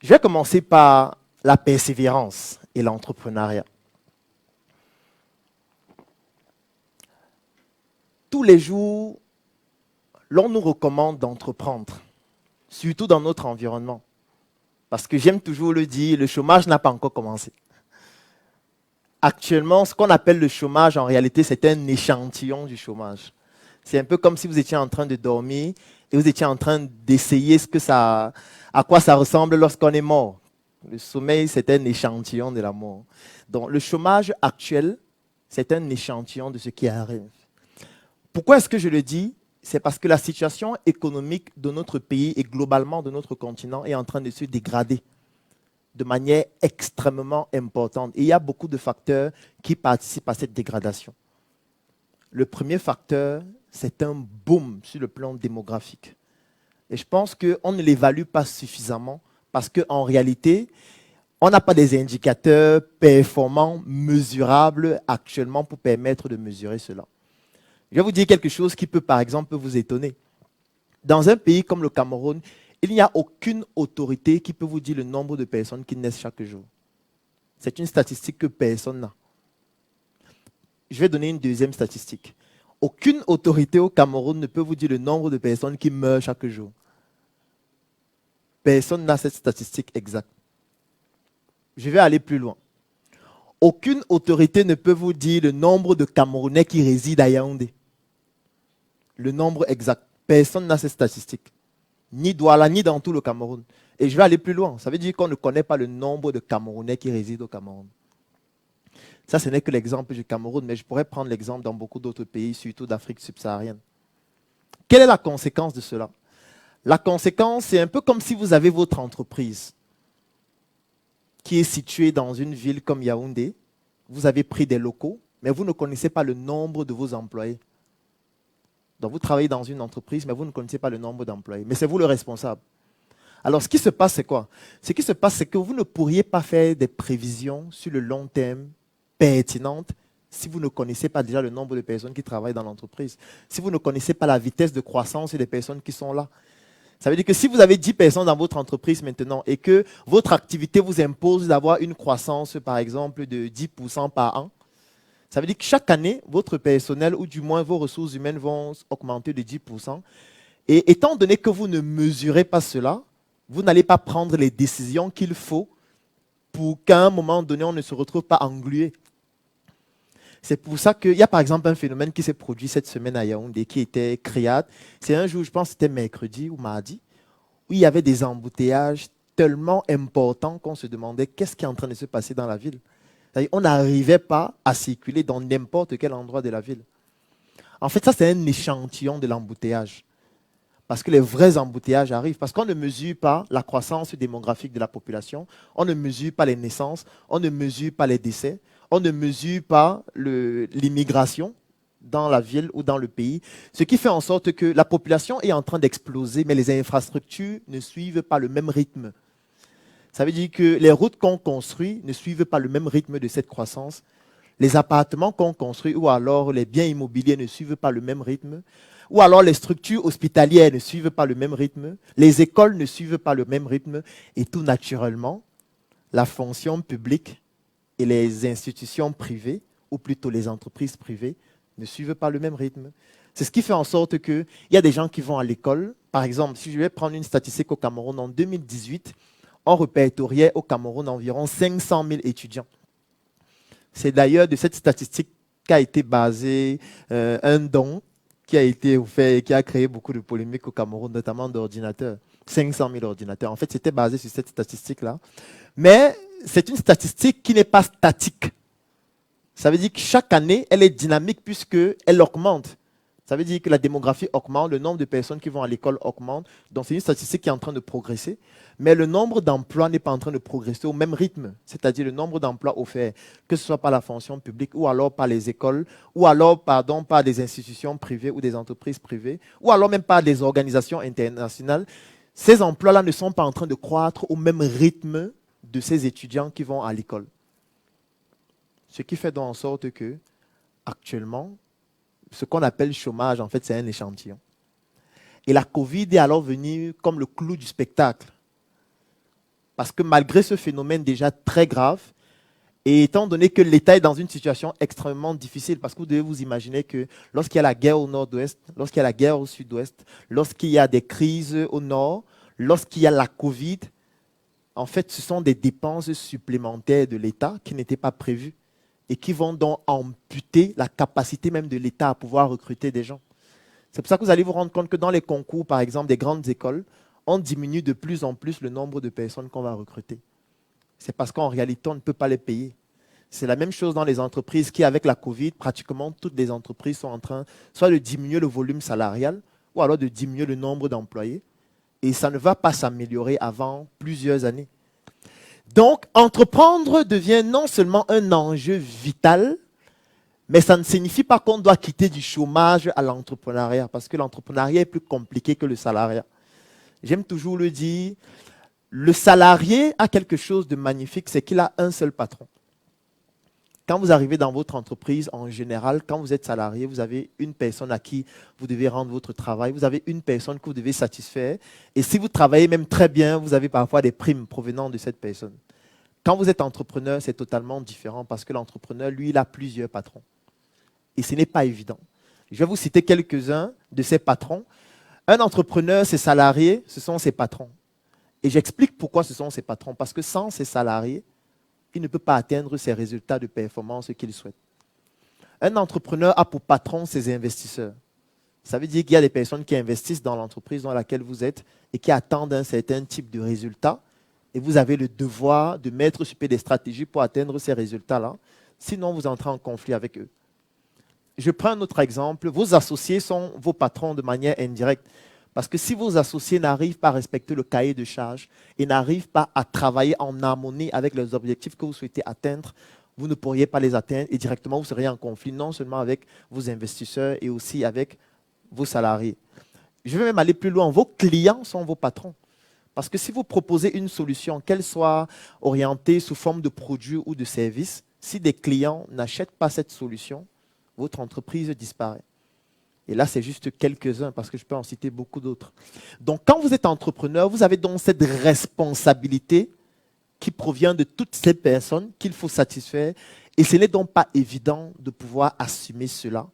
Je vais commencer par la persévérance et l'entrepreneuriat. Tous les jours, l'on nous recommande d'entreprendre, surtout dans notre environnement. Parce que j'aime toujours le dire, le chômage n'a pas encore commencé. Actuellement, ce qu'on appelle le chômage, en réalité, c'est un échantillon du chômage. C'est un peu comme si vous étiez en train de dormir et vous étiez en train d'essayer à quoi ça ressemble lorsqu'on est mort. Le sommeil, c'est un échantillon de la mort. Donc, le chômage actuel, c'est un échantillon de ce qui arrive. Pourquoi est-ce que je le dis? C'est parce que la situation économique de notre pays et globalement de notre continent est en train de se dégrader de manière extrêmement importante. Et il y a beaucoup de facteurs qui participent à cette dégradation. Le premier facteur, c'est un boom sur le plan démographique. Et je pense qu'on ne l'évalue pas suffisamment parce qu'en réalité, on n'a pas des indicateurs performants, mesurables actuellement pour permettre de mesurer cela. Je vais vous dire quelque chose qui peut, par exemple, vous étonner. Dans un pays comme le Cameroun, il n'y a aucune autorité qui peut vous dire le nombre de personnes qui naissent chaque jour. C'est une statistique que personne n'a. Je vais donner une deuxième statistique. Aucune autorité au Cameroun ne peut vous dire le nombre de personnes qui meurent chaque jour. Personne n'a cette statistique exacte. Je vais aller plus loin. Aucune autorité ne peut vous dire le nombre de Camerounais qui résident à Yaoundé. Le nombre exact. Personne n'a cette statistique. Ni Douala, ni dans tout le Cameroun. Et je vais aller plus loin. Ça veut dire qu'on ne connaît pas le nombre de Camerounais qui résident au Cameroun. Ça, ce n'est que l'exemple du Cameroun, mais je pourrais prendre l'exemple dans beaucoup d'autres pays, surtout d'Afrique subsaharienne. Quelle est la conséquence de cela? La conséquence, c'est un peu comme si vous avez votre entreprise qui est située dans une ville comme Yaoundé. Vous avez pris des locaux, mais vous ne connaissez pas le nombre de vos employés. Donc vous travaillez dans une entreprise, mais vous ne connaissez pas le nombre d'employés. Mais c'est vous le responsable. Alors ce qui se passe, c'est quoi? Ce qui se passe, c'est que vous ne pourriez pas faire des prévisions sur le long terme pertinentes si vous ne connaissez pas déjà le nombre de personnes qui travaillent dans l'entreprise. Si vous ne connaissez pas la vitesse de croissance des personnes qui sont là. Ça veut dire que si vous avez 10 personnes dans votre entreprise maintenant et que votre activité vous impose d'avoir une croissance, par exemple, de 10% par an, ça veut dire que chaque année, votre personnel, ou du moins vos ressources humaines, vont augmenter de 10%. Et étant donné que vous ne mesurez pas cela, vous n'allez pas prendre les décisions qu'il faut pour qu'à un moment donné, on ne se retrouve pas englué. C'est pour ça qu'il y a par exemple un phénomène qui s'est produit cette semaine à Yaoundé, qui était CREAT. C'est un jour, je pense que c'était mercredi ou mardi, où il y avait des embouteillages tellement importants qu'on se demandait qu'est-ce qui est en train de se passer dans la ville. C'est-à-dire, on n'arrivait pas à circuler dans n'importe quel endroit de la ville. En fait, ça, c'est un échantillon de l'embouteillage. Parce que les vrais embouteillages arrivent. Parce qu'on ne mesure pas la croissance démographique de la population, on ne mesure pas les naissances, on ne mesure pas les décès, on ne mesure pas l'immigration dans la ville ou dans le pays. Ce qui fait en sorte que la population est en train d'exploser, mais les infrastructures ne suivent pas le même rythme. Ça veut dire que les routes qu'on construit ne suivent pas le même rythme de cette croissance. Les appartements qu'on construit ou alors les biens immobiliers ne suivent pas le même rythme. Ou alors les structures hospitalières ne suivent pas le même rythme. Les écoles ne suivent pas le même rythme. Et tout naturellement, la fonction publique et les institutions privées, ou plutôt les entreprises privées, ne suivent pas le même rythme. C'est ce qui fait en sorte qu'il y a des gens qui vont à l'école. Par exemple, si je vais prendre une statistique au Cameroun, en 2018, on répertoriait au Cameroun environ 500 000 étudiants. C'est d'ailleurs de cette statistique qu'a été basé un don qui a été fait et qui a créé beaucoup de polémiques au Cameroun, notamment d'ordinateurs. 500 000 ordinateurs. En fait, c'était basé sur cette statistique-là. Mais c'est une statistique qui n'est pas statique. Ça veut dire que chaque année, elle est dynamique puisqu'elle augmente. Ça veut dire que la démographie augmente, le nombre de personnes qui vont à l'école augmente. Donc c'est une statistique qui est en train de progresser. Mais le nombre d'emplois n'est pas en train de progresser au même rythme. C'est-à-dire le nombre d'emplois offerts, que ce soit par la fonction publique ou alors par les écoles, ou alors par des institutions privées ou des entreprises privées, ou alors même par des organisations internationales. Ces emplois-là ne sont pas en train de croître au même rythme de ces étudiants qui vont à l'école. Ce qui fait donc en sorte que, actuellement, ce qu'on appelle chômage, en fait, c'est un échantillon. Et la Covid est alors venue comme le clou du spectacle. Parce que malgré ce phénomène déjà très grave, et étant donné que l'État est dans une situation extrêmement difficile, parce que vous devez vous imaginer que lorsqu'il y a la guerre au nord-ouest, lorsqu'il y a la guerre au sud-ouest, lorsqu'il y a des crises au nord, lorsqu'il y a la Covid, en fait, ce sont des dépenses supplémentaires de l'État qui n'étaient pas prévues et qui vont donc amputer la capacité même de l'État à pouvoir recruter des gens. C'est pour ça que vous allez vous rendre compte que dans les concours, par exemple, des grandes écoles, on diminue de plus en plus le nombre de personnes qu'on va recruter. C'est parce qu'en réalité, on ne peut pas les payer. C'est la même chose dans les entreprises qui, avec la Covid, pratiquement toutes les entreprises sont en train soit de diminuer le volume salarial ou alors de diminuer le nombre d'employés. Et ça ne va pas s'améliorer avant plusieurs années. Donc, entreprendre devient non seulement un enjeu vital, mais ça ne signifie pas qu'on doit quitter du chômage à l'entrepreneuriat, parce que l'entrepreneuriat est plus compliqué que le salariat. J'aime toujours le dire, le salarié a quelque chose de magnifique, c'est qu'il a un seul patron. Quand vous arrivez dans votre entreprise, en général, quand vous êtes salarié, vous avez une personne à qui vous devez rendre votre travail, vous avez une personne que vous devez satisfaire. Et si vous travaillez même très bien, vous avez parfois des primes provenant de cette personne. Quand vous êtes entrepreneur, c'est totalement différent parce que l'entrepreneur, lui, il a plusieurs patrons. Et ce n'est pas évident. Je vais vous citer quelques-uns de ces patrons. Un entrepreneur, ses salariés, ce sont ses patrons. Et j'explique pourquoi ce sont ses patrons. Parce que sans ses salariés, il ne peut pas atteindre ses résultats de performance qu'il souhaite. Un entrepreneur a pour patron ses investisseurs. Ça veut dire qu'il y a des personnes qui investissent dans l'entreprise dans laquelle vous êtes et qui attendent un certain type de résultat. Et vous avez le devoir de mettre sur pied des stratégies pour atteindre ces résultats-là. Sinon, vous entrez en conflit avec eux. Je prends un autre exemple. Vos associés sont vos patrons de manière indirecte. Parce que si vos associés n'arrivent pas à respecter le cahier de charges et n'arrivent pas à travailler en harmonie avec les objectifs que vous souhaitez atteindre, vous ne pourriez pas les atteindre et directement vous seriez en conflit non seulement avec vos investisseurs et aussi avec vos salariés. Je vais même aller plus loin. Vos clients sont vos patrons. Parce que si vous proposez une solution, qu'elle soit orientée sous forme de produit ou de service, si des clients n'achètent pas cette solution, votre entreprise disparaît. Et là, c'est juste quelques-uns parce que je peux en citer beaucoup d'autres. Donc, quand vous êtes entrepreneur, vous avez donc cette responsabilité qui provient de toutes ces personnes qu'il faut satisfaire. Et ce n'est donc pas évident de pouvoir assumer cela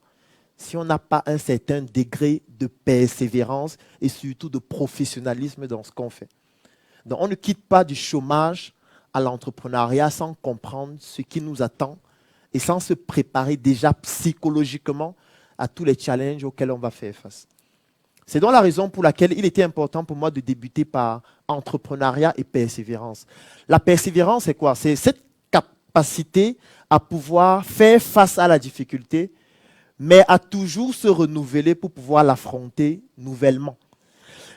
si on n'a pas un certain degré de persévérance et surtout de professionnalisme dans ce qu'on fait. Donc, on ne quitte pas du chômage à l'entrepreneuriat sans comprendre ce qui nous attend et sans se préparer déjà psychologiquement à tous les challenges auxquels on va faire face. C'est donc la raison pour laquelle il était important pour moi de débuter par entrepreneuriat et persévérance. La persévérance, c'est quoi? C'est cette capacité à pouvoir faire face à la difficulté, mais à toujours se renouveler pour pouvoir l'affronter nouvellement.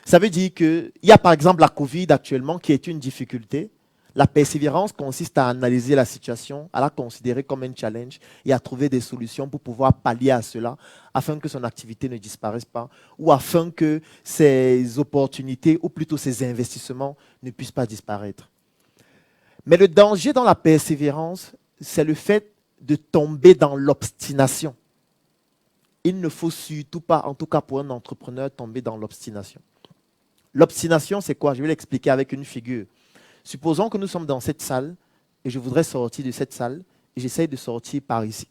Ça veut dire qu'il y a par exemple la Covid actuellement qui est une difficulté. La persévérance consiste à analyser la situation, à la considérer comme un challenge et à trouver des solutions pour pouvoir pallier à cela afin que son activité ne disparaisse pas ou afin que ses opportunités ou plutôt ses investissements ne puissent pas disparaître. Mais le danger dans la persévérance, c'est le fait de tomber dans l'obstination. Il ne faut surtout pas, en tout cas pour un entrepreneur, tomber dans l'obstination. L'obstination, c'est quoi? Je vais l'expliquer avec une figure. Supposons que nous sommes dans cette salle et je voudrais sortir de cette salle et j'essaye de sortir par ici.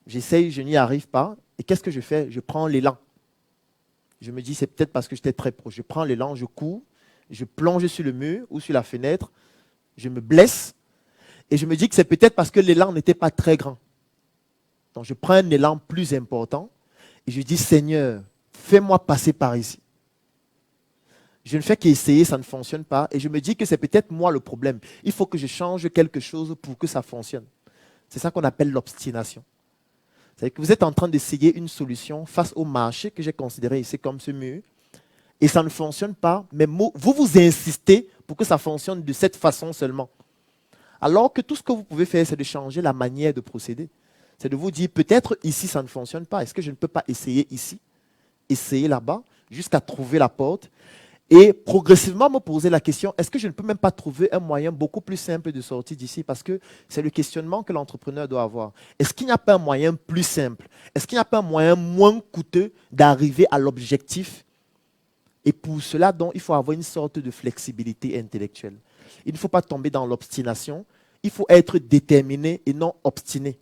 J'essaye, je n'y arrive pas. Et qu'est-ce que je fais? Je prends l'élan. Je me dis, c'est peut-être parce que j'étais très proche. Je prends l'élan, je cours, je plonge sur le mur ou sur la fenêtre, je me blesse et je me dis que c'est peut-être parce que l'élan n'était pas très grand. Donc je prends un élan plus important et je dis, Seigneur, fais-moi passer par ici. Je ne fais qu'essayer, ça ne fonctionne pas. Et je me dis que c'est peut-être moi le problème. Il faut que je change quelque chose pour que ça fonctionne. C'est ça qu'on appelle l'obstination. C'est-à-dire que vous êtes en train d'essayer une solution face au marché que j'ai considéré ici comme ce mur. Et ça ne fonctionne pas, mais vous insistez pour que ça fonctionne de cette façon seulement. Alors que tout ce que vous pouvez faire, c'est de changer la manière de procéder. C'est de vous dire, peut-être ici, ça ne fonctionne pas. Est-ce que je ne peux pas essayer ici, essayer là-bas, jusqu'à trouver la porte? Et progressivement me poser la question, est-ce que je ne peux même pas trouver un moyen beaucoup plus simple de sortir d'ici? Parce que c'est le questionnement que l'entrepreneur doit avoir. Est-ce qu'il n'y a pas un moyen plus simple? Est-ce qu'il n'y a pas un moyen moins coûteux d'arriver à l'objectif Et pour cela, donc, il faut avoir une sorte de flexibilité intellectuelle. Il ne faut pas tomber dans l'obstination. Il faut être déterminé et non obstiné.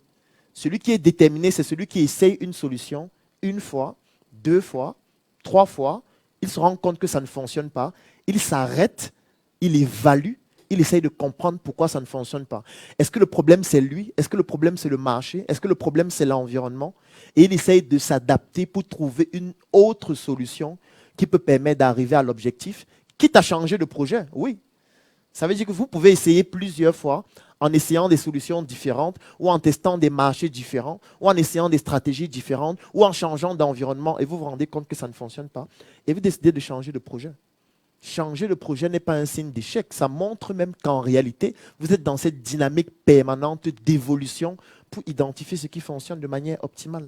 Celui qui est déterminé, c'est celui qui essaye une solution une fois, deux fois, trois fois. Il se rend compte que ça ne fonctionne pas. Il s'arrête, il évalue, il essaye de comprendre pourquoi ça ne fonctionne pas. Est-ce que le problème c'est lui? Est-ce que le problème c'est le marché? Est-ce que le problème c'est l'environnement? Et il essaye de s'adapter pour trouver une autre solution qui peut permettre d'arriver à l'objectif, quitte à changer de projet. Oui. Ça veut dire que vous pouvez essayer plusieurs fois en essayant des solutions différentes ou en testant des marchés différents ou en essayant des stratégies différentes ou en changeant d'environnement et vous vous rendez compte que ça ne fonctionne pas et vous décidez de changer de projet. Changer de projet n'est pas un signe d'échec. Ça montre même qu'en réalité, vous êtes dans cette dynamique permanente d'évolution pour identifier ce qui fonctionne de manière optimale.